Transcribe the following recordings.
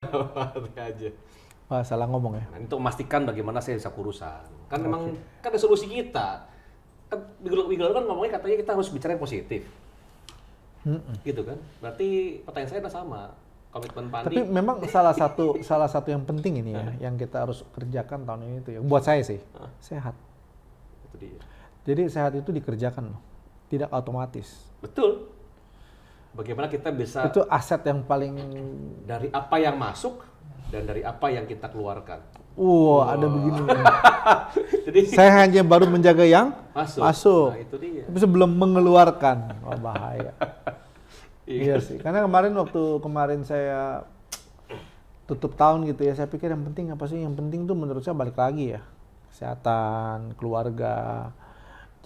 aja. Wah, salah ngomong ya. Nah, untuk memastikan bagaimana saya bisa kurusan. Kan memang kan ada solusi kita. Kan minggu lalu kan ngomongnya katanya kita harus bicara yang positif. Gitu kan. Berarti pertanyaan saya adalah sama. Komitmen Pandi. Tapi memang salah satu yang penting ini ya, yang kita harus kerjakan tahun ini itu ya. Buat saya sih, sehat. Itu dia. Jadi sehat itu dikerjakan loh, tidak otomatis. Betul. Bagaimana kita bisa Itu aset yang paling. dari apa yang masuk dan dari apa yang kita keluarkan. Ada begini. Jadi Saya hanya baru menjaga yang masuk. Nah, itu dia. Tapi sebelum mengeluarkan, bahaya. Iya. Iya sih, karena kemarin saya tutup tahun gitu ya, saya pikir yang penting apa sih? Yang penting tuh menurut saya balik lagi ya, kesehatan, keluarga,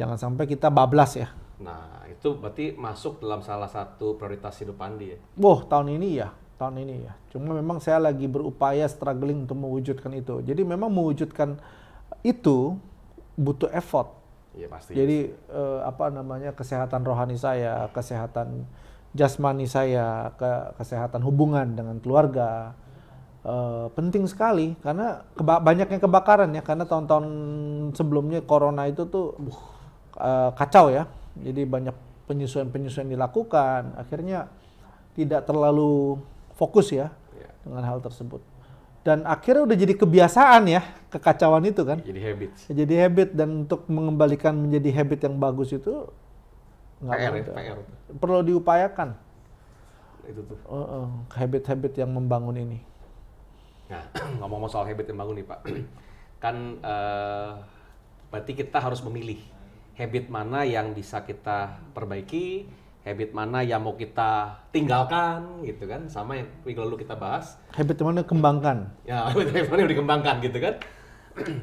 jangan sampai kita bablas ya. Nah, itu berarti masuk dalam salah satu prioritas hidup Pandi ya. Tahun ini ya. Cuma memang saya lagi berupaya struggling untuk mewujudkan itu. Jadi memang mewujudkan itu butuh effort. Iya pasti. Jadi kesehatan rohani saya, kesehatan jasmani saya, kesehatan hubungan dengan keluarga penting sekali karena banyaknya kebakaran ya, karena tahun-tahun sebelumnya corona itu tuh kacau ya. Jadi banyak penyesuaian dilakukan, akhirnya tidak terlalu fokus ya dengan hal tersebut. Dan akhirnya udah jadi kebiasaan ya, kekacauan itu kan. Jadi habit dan untuk mengembalikan menjadi habit yang bagus itu PR. Perlu diupayakan. Itu tuh. Habit-habit yang membangun ini. Nah, ngomong-ngomong soal habit yang bangun nih Pak, kan berarti kita harus memilih habit mana yang bisa kita perbaiki, habit mana yang mau kita tinggalkan, gitu kan, sama yang minggu lalu kita bahas. Habit mana kembangkan? Ya, habit mana yang dikembangkan, gitu kan.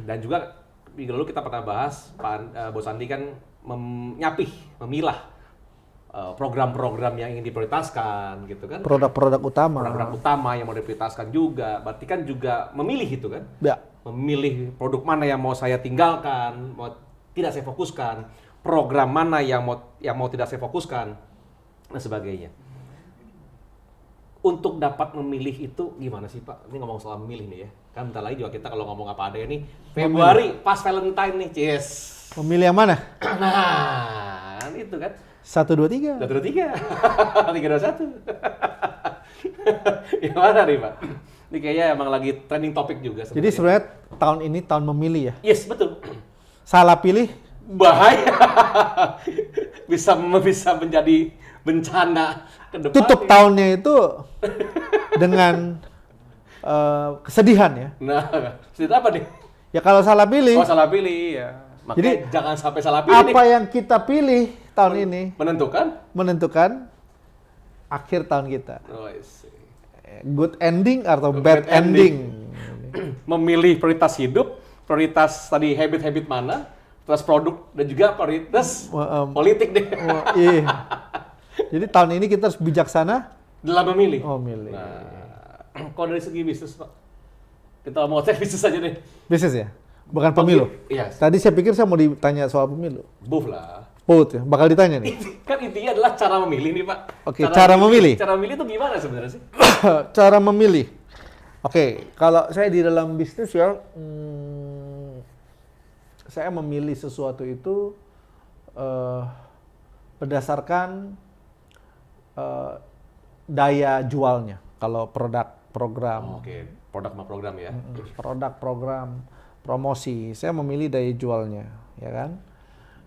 Dan juga minggu lalu kita pernah bahas, Bos Andi kan memilah program-program yang ingin diprioritaskan gitu kan. Produk-produk utama yang mau diprioritaskan juga. Berarti kan juga memilih itu kan. Ya. Memilih produk mana yang mau saya tinggalkan, mau tidak saya fokuskan, program mana yang mau tidak saya fokuskan dan sebagainya. Untuk dapat memilih itu gimana sih Pak? Ini ngomong soal memilih nih ya. Kan bentar lagi juga kita kalau ngomong apa adanya nih, Februari pas Valentine nih, yes. Memilih yang mana? Nah, itu kan. 1, 2, 3. 1, 2, 3. 3, 2, 1. Gimana nih Pak? Ini kayaknya emang lagi trending topik juga sebenarnya. Jadi sebenarnya tahun ini tahun memilih ya? Yes, betul. Salah pilih? Bahaya. bisa menjadi bencana ke depan. Tutup tahunnya itu dengan kesedihan ya? Nah, sedih apa nih? Ya kalau salah pilih. Oh, salah pilih ya. Makanya Jadi jangan sampai salah pilih apa nih. yang kita pilih tahun ini menentukan akhir tahun kita. Oh, I see. Good ending atau bad ending. Memilih prioritas hidup, prioritas tadi habit-habit mana, prioritas produk dan juga prioritas politik deh. Iya. Jadi tahun ini kita harus bijaksana dalam memilih. Milih. Nah, kalau dari segi bisnis Pak, kita mau cek bisnis aja deh. Bisnis ya? Bukan pemilu? Iya. Tadi saya pikir saya mau ditanya soal pemilu. Both lah. Both ya? Bakal ditanya nih? Kan intinya adalah cara memilih nih Pak. Oke, cara memilih. Cara memilih itu gimana sebenarnya sih? Cara memilih. Oke, kalau saya di dalam bisnis ya, saya memilih sesuatu itu berdasarkan daya jualnya. Kalau produk program. Oke, produk sama program ya. Produk program promosi, saya memilih daya jualnya, ya kan?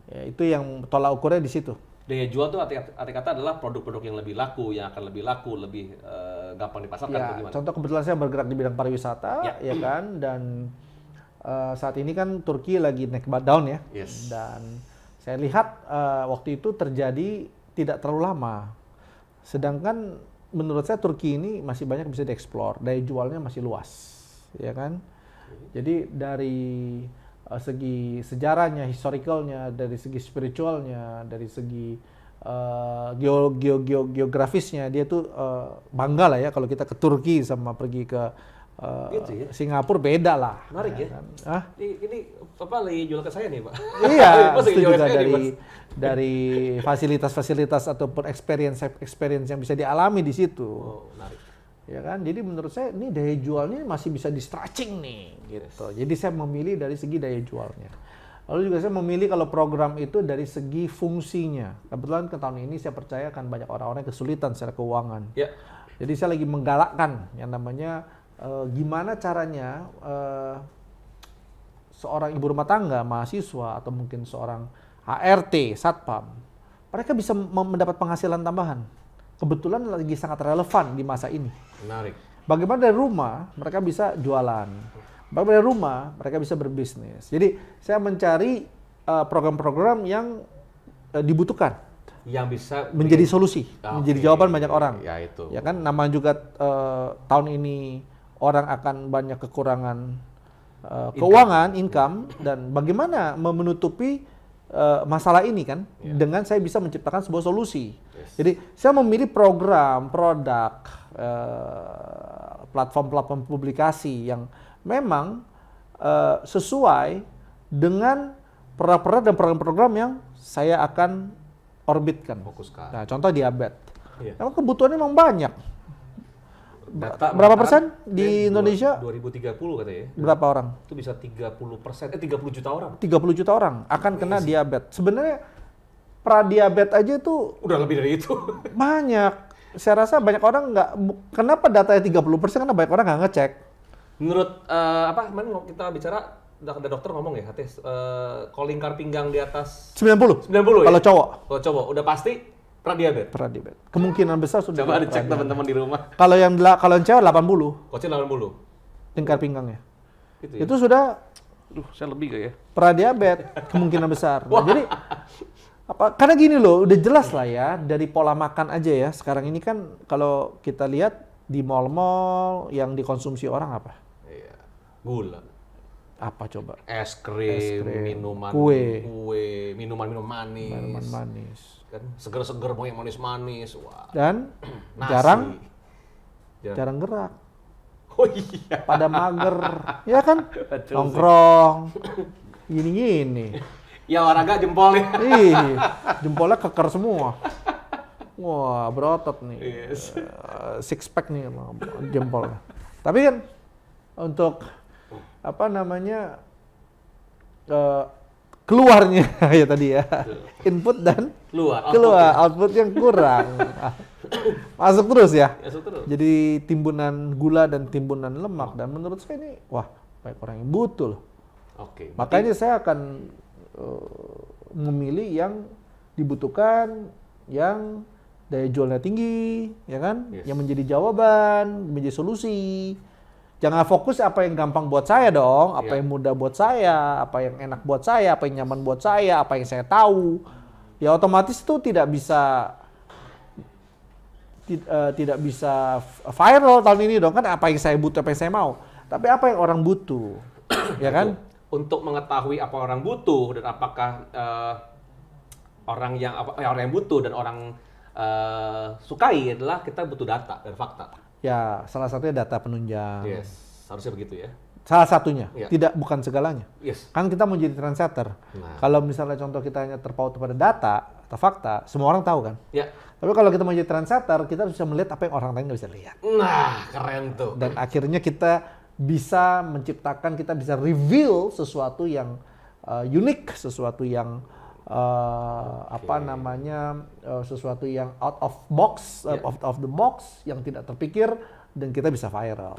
Ya, itu yang tolak ukurnya di situ. Daya jual tuh arti kata adalah produk-produk yang lebih laku, yang akan lebih laku, lebih gampang dipasarkan. Ya, contoh kebetulan saya bergerak di bidang pariwisata, ya kan? Dan saat ini kan Turki lagi naik down ya. Yes. Dan saya lihat waktu itu terjadi tidak terlalu lama. Sedangkan menurut saya Turki ini masih banyak bisa dieksplor, daya jualnya masih luas, ya kan? Jadi dari segi sejarahnya, historicalnya, dari segi spiritualnya, dari segi geografisnya, dia tuh bangga lah ya kalau kita ke Turki sama pergi ke gitu ya? Singapura beda lah. Menarik ya? Kan? Ini apa lagi jual ke saya nih Pak? Iya, Mas itu juga nih, dari fasilitas-fasilitas ataupun experience yang bisa dialami di situ. Oh, menarik. Ya kan? Jadi menurut saya ini daya jualnya masih bisa di stretching nih gitu. Jadi saya memilih dari segi daya jualnya. Lalu juga saya memilih kalau program itu dari segi fungsinya. Kebetulan ke tahun ini saya percaya akan banyak orang-orang yang kesulitan secara keuangan. Ya. Jadi saya lagi menggalakkan yang namanya gimana caranya seorang ibu rumah tangga, mahasiswa atau mungkin seorang HRT, satpam, mereka bisa mendapat penghasilan tambahan. Kebetulan lagi sangat relevan di masa ini. Menarik. Bagaimana dari rumah mereka bisa jualan, bagaimana dari rumah mereka bisa berbisnis. Jadi saya mencari program-program yang dibutuhkan, Yang bisa menjadi solusi, menjadi jawaban banyak orang. Ya itu. Ya kan, nama juga tahun ini orang akan banyak kekurangan keuangan, income, dan bagaimana menutupi masalah ini kan dengan saya bisa menciptakan sebuah solusi. Jadi saya memilih program, produk, platform-platform publikasi yang memang sesuai dengan produk-produk dan program-program yang saya akan orbitkan. Fokuskan. Nah, contoh diabetes. Iya. Emang kebutuhannya memang banyak. Data Berapa mengatakan persen di Indonesia? 2030 katanya. Berapa orang? Itu bisa 30%, 30 juta orang. 30 juta orang akan kena diabetes. Sebenarnya pradiabetes aja tuh Udah lebih dari itu. banyak. Saya rasa banyak orang nggak, kenapa datanya 30%? Karena banyak orang nggak ngecek. Menurut kemarin kita bicara, ada dokter ngomong ya, kalau lingkar pinggang di atas 90. 90 ya? Kalau cowok. Kalau cowok udah pasti pradiabetes. Pradiabetes. Kemungkinan besar sudah. Coba dicek teman-teman di rumah. Kalau yang cewek 80 Coachnya 80. lingkar pinggangnya. Gitu ya? Itu sudah Saya lebih gak ya? pradiabetes kemungkinan besar. Nah, jadi karena gini loh, udah jelas lah ya dari pola makan aja ya. Sekarang ini kan kalau kita lihat di mal-mal yang dikonsumsi orang apa? Iya. Gula. Apa coba? Es krim, minuman kue, minuman manis. Minuman manis. Kan seger-seger mau yang manis-manis. Wah. Dan Nasi. jarang gerak. Oh iya. Pada mager, ya kan? Betul sih. Nongkrong, gini-gini. Ya olahraga jempol ya. Ih, jempolnya keker semua. Wah, berotot nih. Yes. Six pack nih jempolnya. Tapi kan untuk apa namanya keluarnya ya tadi ya, input dan keluar output yang kurang. Masuk terus ya. Masuk terus. Jadi timbunan gula dan timbunan lemak, dan menurut saya ini wah, banyak orang yang butuh loh. Oke. Makanya saya akan memilih yang dibutuhkan, yang daya jualnya tinggi, ya kan? Yes. Yang menjadi jawaban, menjadi solusi. Jangan fokus apa yang gampang buat saya dong, apa yang mudah buat saya, apa yang enak buat saya, apa yang nyaman buat saya, apa yang saya tahu. Ya otomatis itu tidak bisa viral tahun ini dong, kan apa yang saya butuh, apa yang saya mau. Tapi apa yang orang butuh, ya kan? Untuk mengetahui apa orang butuh dan apakah orang yang butuh dan orang sukai adalah kita butuh data dan fakta. Ya, salah satunya data penunjang. Yes, harusnya begitu ya. Salah satunya, Ya. bukan segalanya. Yes. Kan kita mau jadi trendsetter. Nah. Kalau misalnya contoh kita hanya terpaut pada data atau fakta, semua orang tahu kan. Ya. Tapi kalau kita mau jadi trendsetter, kita bisa melihat apa yang orang lain nggak bisa lihat. Nah, keren tuh. Dan akhirnya kita bisa menciptakan, kita bisa reveal sesuatu yang unik, sesuatu yang sesuatu yang out of the box, yang tidak terpikir, dan kita bisa viral.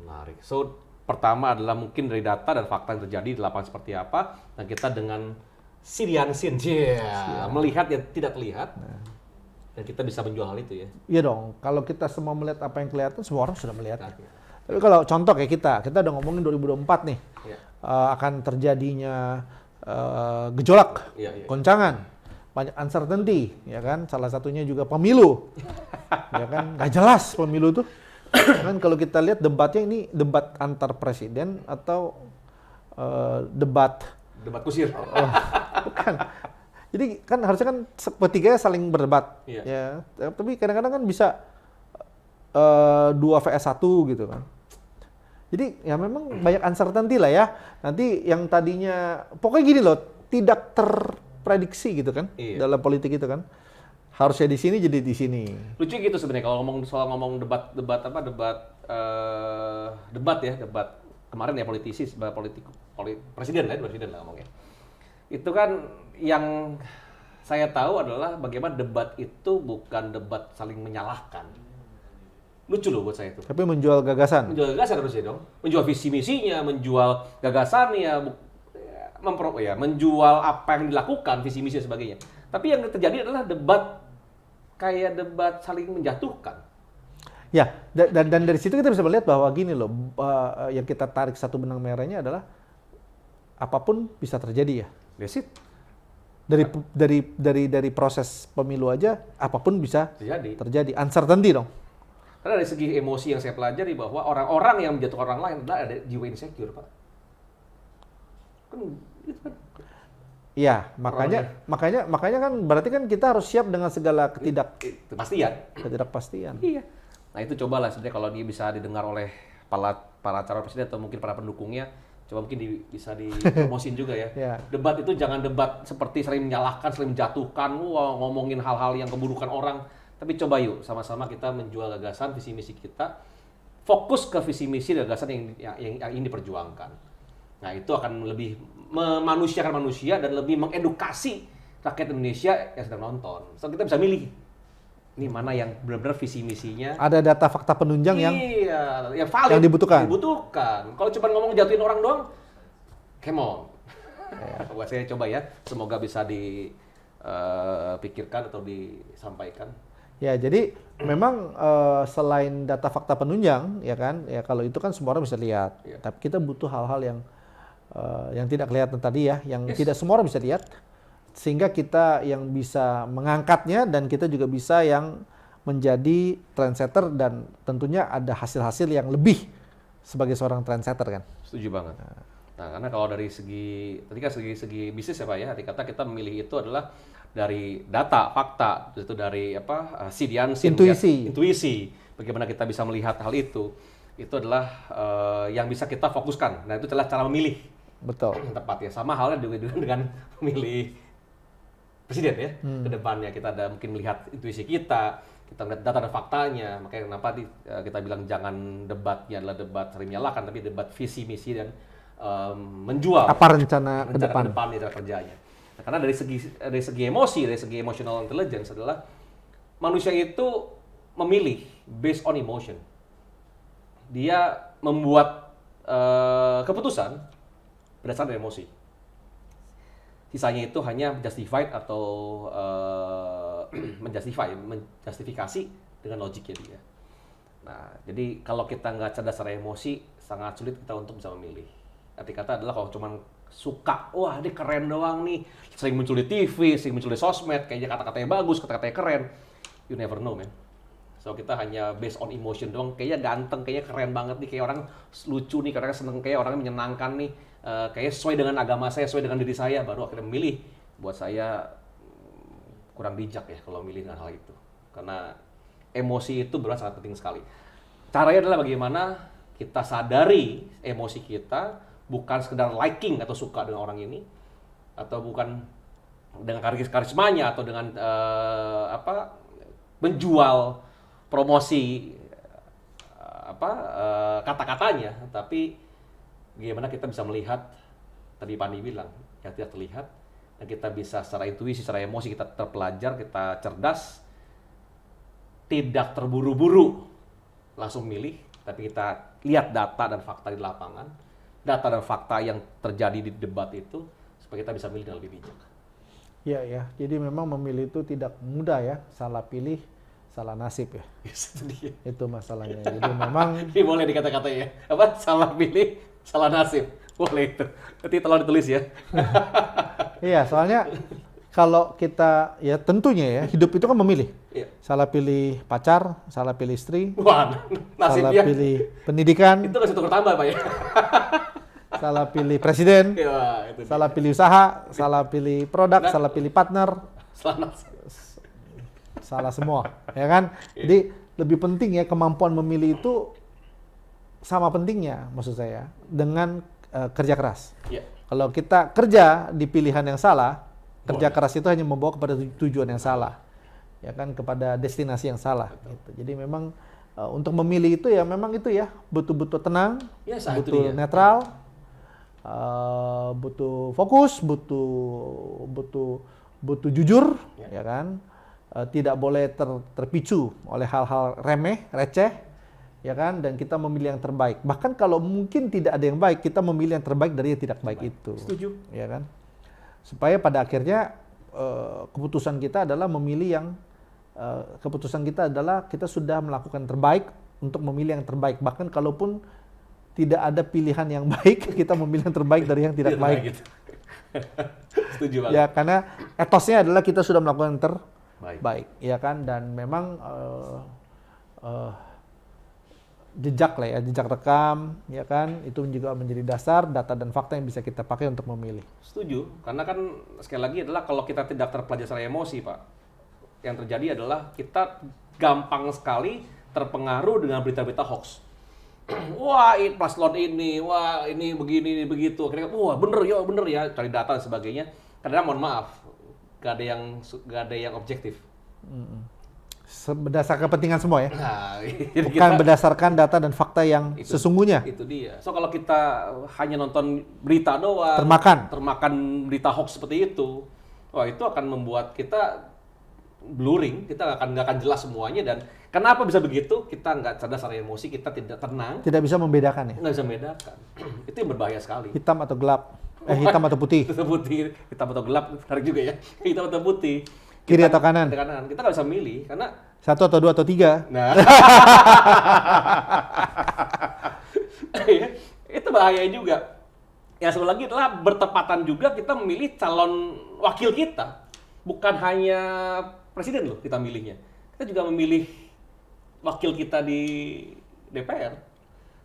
Menarik. So, pertama adalah mungkin dari data dan fakta yang terjadi di lapangan seperti apa, dan kita dengan Siriansin, melihat yang tidak terlihat, dan kita bisa menjual hal itu ya. Iya dong, kalau kita semua melihat apa yang kelihatan, semua orang sudah melihat. Tapi kalau contoh kayak kita udah ngomongin 2024 nih, akan terjadinya gejolak, goncangan, banyak uncertainty, ya kan? Salah satunya juga pemilu, ya kan? Nggak jelas pemilu tuh. Kan kalau kita lihat debatnya ini debat antar presiden atau debat kusir. Bukan. Jadi kan harusnya kan ketiganya saling berdebat, Iya. ya. Tapi kadang-kadang kan bisa 2 vs 1 gitu kan. Jadi ya memang banyak uncertainty lah ya. Nanti yang tadinya, pokoknya gini loh, tidak terprediksi gitu kan, dalam politik itu kan. harusnya di sini jadi di sini. Lucu gitu sebenarnya kalau ngomong debat kemarin ya presiden lah ngomongnya. Itu kan yang saya tahu adalah bagaimana debat itu bukan debat saling menyalahkan. Lucu loh buat saya itu. Tapi menjual gagasan. Menjual gagasan harusnya dong. Menjual visi misinya, menjual gagasannya, menjual apa yang dilakukan, visi misi dan sebagainya. Tapi yang terjadi adalah debat kayak debat saling menjatuhkan. Ya, dan dari situ kita bisa melihat bahwa gini loh, yang kita tarik satu benang merahnya adalah apapun bisa terjadi ya. That's it. Dari proses pemilu aja apapun bisa terjadi. Uncertainty dong. Karena dari segi emosi yang saya pelajari bahwa orang-orang yang menjatuhkan orang lain adalah ada jiwa insecure, Pak. Kan gitu kan. Iya, makanya kan berarti kan kita harus siap dengan segala ketidakpastian. Iya. Nah, itu cobalah sebenarnya kalau dia bisa didengar oleh para calon presiden atau mungkin para pendukungnya, coba mungkin bisa dipromosin juga ya. Yeah. Debat itu jangan debat seperti saling menyalahkan, saling menjatuhkan, ngomongin hal-hal yang keburukan orang. Tapi coba yuk sama-sama kita menjual gagasan, visi misi kita, fokus ke visi misi dan gagasan yang ingin diperjuangkan. Nah, itu akan lebih memanusiakan manusia dan lebih mengedukasi rakyat Indonesia yang sedang nonton. So kita bisa milih ini mana yang benar-benar visi misinya. Ada data fakta penunjang yang valid, yang dibutuhkan. Kalau cuma ngomong jatuhin orang doang, come on. Buat saya coba ya, semoga bisa dipikirkan atau disampaikan. Ya, jadi memang selain data fakta penunjang, ya kan, ya kalau itu kan semua orang bisa lihat. Ya. Tapi kita butuh hal-hal yang tidak kelihatan tadi ya, yang tidak semua orang bisa lihat, sehingga kita yang bisa mengangkatnya dan kita juga bisa yang menjadi trendsetter dan tentunya ada hasil-hasil yang lebih sebagai seorang trendsetter kan. Setuju banget. Nah, karena kalau dari segi bisnis ya Pak ya, arti kata kita memilih itu adalah dari data, fakta, itu dari intuisi. Bagaimana kita bisa melihat hal itu adalah yang bisa kita fokuskan. Nah, itu adalah cara memilih. Betul. Tepat ya. Sama halnya juga dengan memilih presiden ya. Kedepannya kita ada mungkin melihat intuisi kita melihat data dan faktanya. Makanya kenapa kita bilang jangan debatnya adalah debat saling menyalahkan, tapi debat visi misi dan menjual. Apa rencana ke depan cara kerjanya. Nah, karena dari segi emosi, dari segi emotional intelligence adalah manusia itu memilih based on emotion. Dia membuat keputusan berdasarkan emosi. Sisanya itu hanya justified atau menjustifikasi dengan logiknya dia. Nah, jadi kalau kita nggak cerdas secara emosi, sangat sulit kita untuk bisa memilih. Arti kata adalah kalau cuma suka, wah ini keren doang nih, sering muncul di TV, sering muncul di sosmed, kayaknya kata-katanya bagus, kata-katanya keren, you never know man. So kita hanya based on emotion doang, kayaknya ganteng, kayaknya keren banget nih, kayak orang lucu nih, karena seneng, kayak orang menyenangkan nih, kayaknya sesuai dengan agama saya, sesuai dengan diri saya, baru akhirnya memilih. Buat saya kurang bijak ya kalau memilih dengan hal itu, karena emosi itu benar sangat penting sekali. Caranya adalah bagaimana kita sadari emosi kita, bukan sekedar liking atau suka dengan orang ini, atau bukan dengan karismanya atau dengan menjual promosi kata-katanya, tapi bagaimana kita bisa melihat tadi Pandi bilang yang tidak terlihat, dan kita bisa secara intuisi, secara emosi kita terpelajar, kita cerdas, tidak terburu-buru langsung milih, tapi kita lihat data dan fakta di lapangan, data dan fakta yang terjadi di debat itu, supaya kita bisa milih dengan lebih bijak. Iya ya, jadi memang memilih itu tidak mudah ya, salah pilih, salah nasib ya. Itu masalahnya. Jadi memang ini boleh dikata-kata ya, salah pilih, salah nasib, boleh itu. Nanti tolong ditulis ya. Iya, soalnya kalau kita ya tentunya ya hidup itu kan memilih. Iya. Salah pilih pacar, salah pilih istri, salah pilih pendidikan. Itu kasih tukar tambah Pak ya. Salah pilih presiden, salah pilih usaha, salah pilih produk, salah pilih partner, salah semua, ya kan? Jadi lebih penting ya kemampuan memilih itu sama pentingnya, maksud saya, dengan kerja keras. Kalau kita kerja di pilihan yang salah, kerja keras itu hanya membawa kepada tujuan yang salah. ya kan, kepada destinasi yang salah. Gitu. Jadi memang untuk memilih itu ya memang itu ya butuh tenang, butuh netral, butuh fokus, butuh jujur, ya kan. Tidak boleh terpicu oleh hal-hal remeh, receh, ya kan, dan kita memilih yang terbaik. Bahkan kalau mungkin tidak ada yang baik, kita memilih yang terbaik dari yang tidak baik itu. Setuju. Ya kan? Supaya pada akhirnya keputusan kita adalah memilih yang keputusan kita adalah kita sudah melakukan terbaik untuk memilih yang terbaik. Bahkan kalaupun tidak ada pilihan yang baik, kita memilih yang terbaik dari yang tidak baik. Gitu. Setuju banget. Ya, karena etosnya adalah kita sudah melakukan yang terbaik, ya kan, dan memang jejak lah ya, jejak rekam, ya kan, itu juga menjadi dasar data dan fakta yang bisa kita pakai untuk memilih. Setuju, karena kan sekali lagi adalah kalau kita tidak terpelajar secara emosi, Pak, yang terjadi adalah kita gampang sekali terpengaruh dengan berita-berita hoax. Wah, paslon ini, wah ini begini, ini begitu. Akhirnya, wah bener ya, cari data dan sebagainya. Karena mohon maaf, gak ada yang objektif. Berdasarkan kepentingan semua ya. Nah, bukan berdasarkan data dan fakta yang sesungguhnya. Itu dia. So kalau kita hanya nonton berita doang, termakan berita hoax seperti itu, wah itu akan membuat kita blurring, kita nggak akan jelas semuanya. Dan kenapa bisa begitu? Kita nggak cerdas secara emosi, kita tidak tenang. Tidak bisa membedakan ya? Nggak bisa membedakan. Itu yang berbahaya sekali. Hitam atau gelap? Hitam atau putih? Hitam atau gelap, tarik juga ya. Hitam atau putih. Kiri atau kanan? Kita nggak bisa milih, karena 1 atau 2 atau 3? Nah. Itu bahaya juga. Yang satu lagi adalah bertepatan juga kita memilih calon wakil kita. Bukan hanya presiden loh kita milihnya. Kita juga memilih wakil kita di DPR.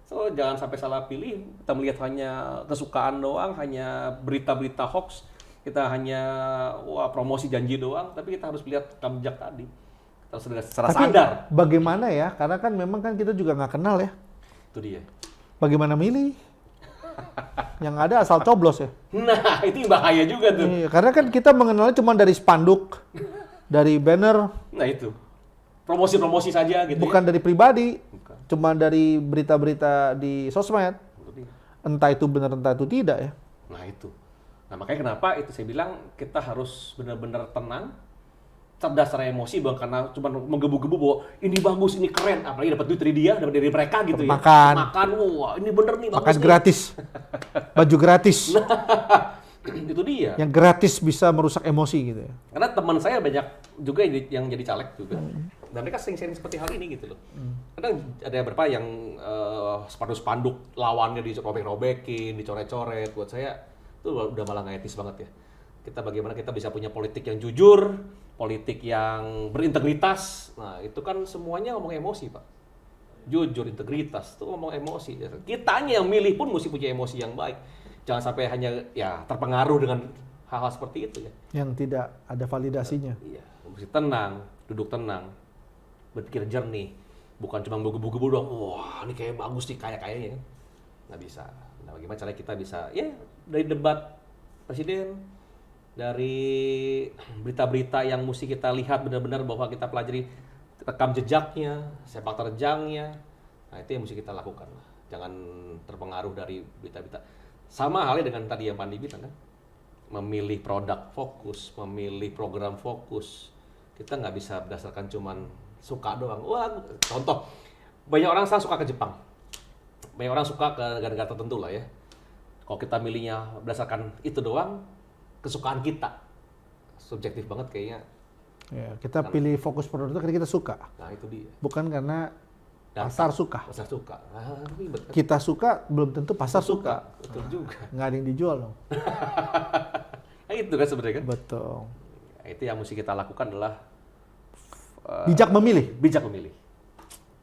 So jangan sampai salah pilih. Kita melihat hanya kesukaan doang, hanya berita-berita hoax. Kita hanya promosi janji doang, tapi kita harus lihat rekam jejak tadi. Kita harus secara sadar. Bagaimana ya? Karena kan memang kan kita juga nggak kenal ya. Itu dia. Bagaimana milih? Yang ada asal coblos ya. Nah, itu bahaya juga tuh. Iya, karena kan kita mengenalnya cuma dari spanduk, dari banner. Nah itu, promosi-promosi saja gitu. Bukan ya? Dari pribadi, cuma dari berita-berita di sosmed. Entah itu benar, entah itu tidak ya. Nah itu. Nah makanya kenapa itu saya bilang kita harus benar-benar tenang, cerdas secara emosi, bukan karena cuma menggebu-gebu bahwa ini bagus, ini keren, apalagi dapat duit dari dia, dapat dari mereka gitu ya. Makan, wah ini bener nih, bagus. Makan gratis, baju gratis. Itu dia. Yang gratis bisa merusak emosi gitu ya. Karena teman saya banyak juga yang jadi caleg juga, dan mereka sering-sering seperti hal ini gitu loh. Kadang ada beberapa yang spanduk lawannya dirobek-robekin, dicoret-coret. Buat saya itu udah malah nggak etis banget ya. Kita bagaimana kita bisa punya politik yang jujur, politik yang berintegritas. Nah itu kan semuanya ngomong emosi Pak. Jujur, integritas, itu ngomong emosi. Kitanya yang milih pun mesti punya emosi yang baik. Jangan sampai hanya ya terpengaruh dengan hal-hal seperti itu ya. Yang tidak ada validasinya. Iya, mesti tenang, duduk tenang, berpikir jernih. Bukan cuma bugu-bugu doang, wah ini kayak bagus nih, kayaknya. Nggak bisa. Nah bagaimana caranya kita bisa, ya dari debat presiden, dari berita-berita yang mesti kita lihat benar-benar bahwa kita pelajari rekam jejaknya, sepak terjangnya. Nah itu yang mesti kita lakukan. Jangan terpengaruh dari berita-berita. Sama halnya dengan tadi yang Pandi bilang kan, memilih produk fokus, memilih program fokus. Kita nggak bisa berdasarkan cuman suka doang. Wah, contoh, banyak orang sekarang suka ke Jepang. Banyak orang suka ke negara-negara tertentu lah ya. Kalau kita milihnya berdasarkan itu doang, kesukaan kita. Subjektif banget kayaknya. Ya, kita pilih fokus produk itu karena kita suka. Nah, itu dia. Bukan karena pasar suka. Pasar suka. Nah, ribet. Kita suka belum tentu pasar suka. Betul juga. Nggak ada yang dijual dong. Nah, itu kan sebenarnya kan. Betul. Nah, itu yang mesti kita lakukan adalah bijak memilih. Bijak memilih.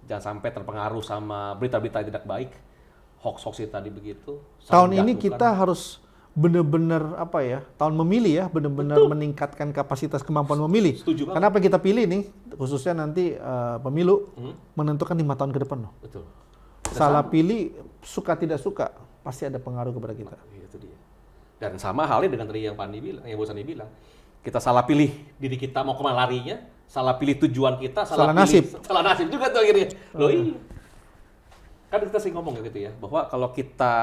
Jangan sampai terpengaruh sama berita-berita yang tidak baik, hoax-hoax tadi begitu. Tahun ini kita harus benar-benar apa ya? Tahun memilih ya, benar-benar meningkatkan kapasitas kemampuan memilih. Setuju banget. Karena apa yang kita pilih nih, khususnya nanti pemilu menentukan 5 tahun ke depan loh. Betul. Salah pilih, suka tidak suka, pasti ada pengaruh kepada kita. Itu dia. Dan sama halnya dengan tadi yang Pandi bilang, yang Bos Andi bilang, kita salah pilih diri kita mau kemana larinya, salah pilih tujuan kita, Salah pilih, nasib. salah nasib juga tuh akhirnya. Loh iya. Kan kita sering ngomong ya gitu ya, bahwa kalau kita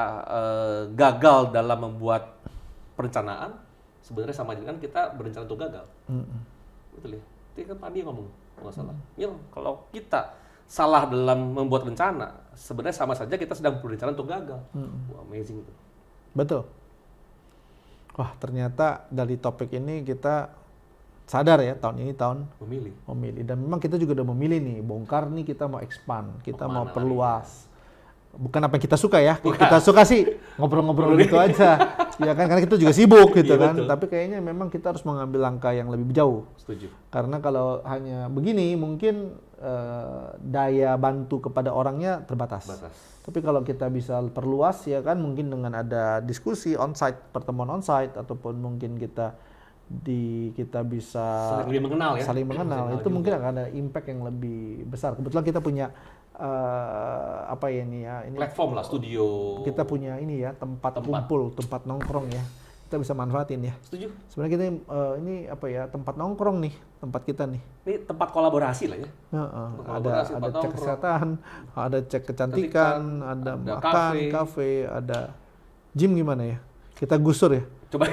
gagal dalam membuat perencanaan, sebenarnya sama aja kan kita berencana untuk gagal. Betul ya? Itu kan Pandi ngomong, nggak salah. Ya, kalau kita salah dalam membuat rencana, sebenarnya sama saja kita sedang berencana untuk gagal. Wah, amazing tuh. Betul. Wah, ternyata dari topik ini kita sadar ya, tahun ini tahun memilih. Dan memang kita juga udah memilih nih, bongkar nih, kita mau expand, kita mau perluas. Bukan apa yang kita suka ya, kita suka sih ngobrol-ngobrol gitu aja. Ya kan, karena kita juga sibuk gitu Iya, kan. betul. Tapi kayaknya memang kita harus mengambil langkah yang lebih jauh. Setuju. Karena kalau hanya begini mungkin daya bantu kepada orangnya terbatas. Tapi kalau kita bisa perluas ya kan, mungkin dengan ada diskusi onsite, pertemuan onsite, ataupun mungkin kita bisa Saling mengenal ya. saling mengenal, itu juga. mungkin akan ada impact yang lebih besar. Kebetulan kita punya apa ya ini ya, ini Platform lah, studio. kita punya ini ya, tempat kumpul, tempat nongkrong ya, kita bisa manfaatin ya. Setuju. Sebenarnya kita ini apa ya, tempat nongkrong nih, tempat kita nih. Ini tempat kolaborasi lah ya. Ada cek kesehatan, ada cek kecantikan, ada makan, kafe, ada gym. Gimana ya? Kita gusur ya. Coba.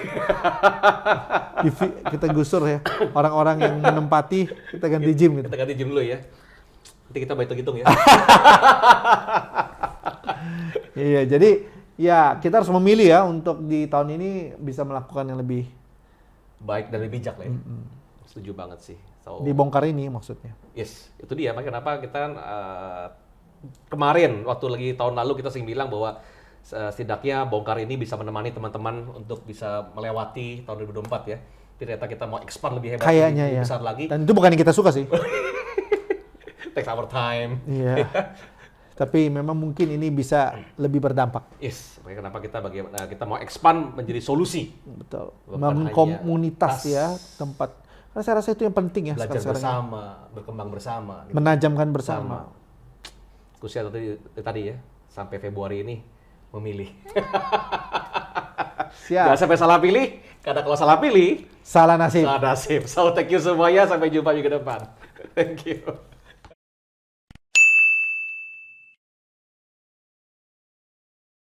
Kita gusur ya. Orang-orang yang menempati, kita ganti gym gitu. Kita ganti gym dulu ya. Nanti kita hitung-hitung ya. Iya, jadi ya kita harus memilih ya untuk di tahun ini bisa melakukan yang lebih baik dan lebih bijak lah ya. Setuju banget sih. So, dibongkar ini maksudnya. yes, itu dia. Makanya kenapa kita kemarin waktu lagi tahun lalu kita sering bilang bahwa setidaknya bongkar ini bisa menemani teman-teman untuk bisa melewati tahun 2024 ya. Ternyata kita mau expand lebih hebat, Kayaknya lebih ya. besar lagi. Dan itu bukan yang kita suka sih. Takes our time. Iya. Tapi memang mungkin ini bisa lebih berdampak. Yes, makanya kenapa kita mau expand menjadi solusi. Betul. Bukan Membangun hanya komunitas ya, tempat. Karena saya rasa itu yang penting ya Belajar sekarang. bersama, berkembang bersama. Gitu. Menajamkan bersama. Khususnya tadi ya, sampai Februari ini memilih. Siap. Jangan sampai salah pilih, karena kalau salah pilih, Salah nasib. salah nasib. So, thank you semuanya, sampai jumpa minggu depan. Thank you.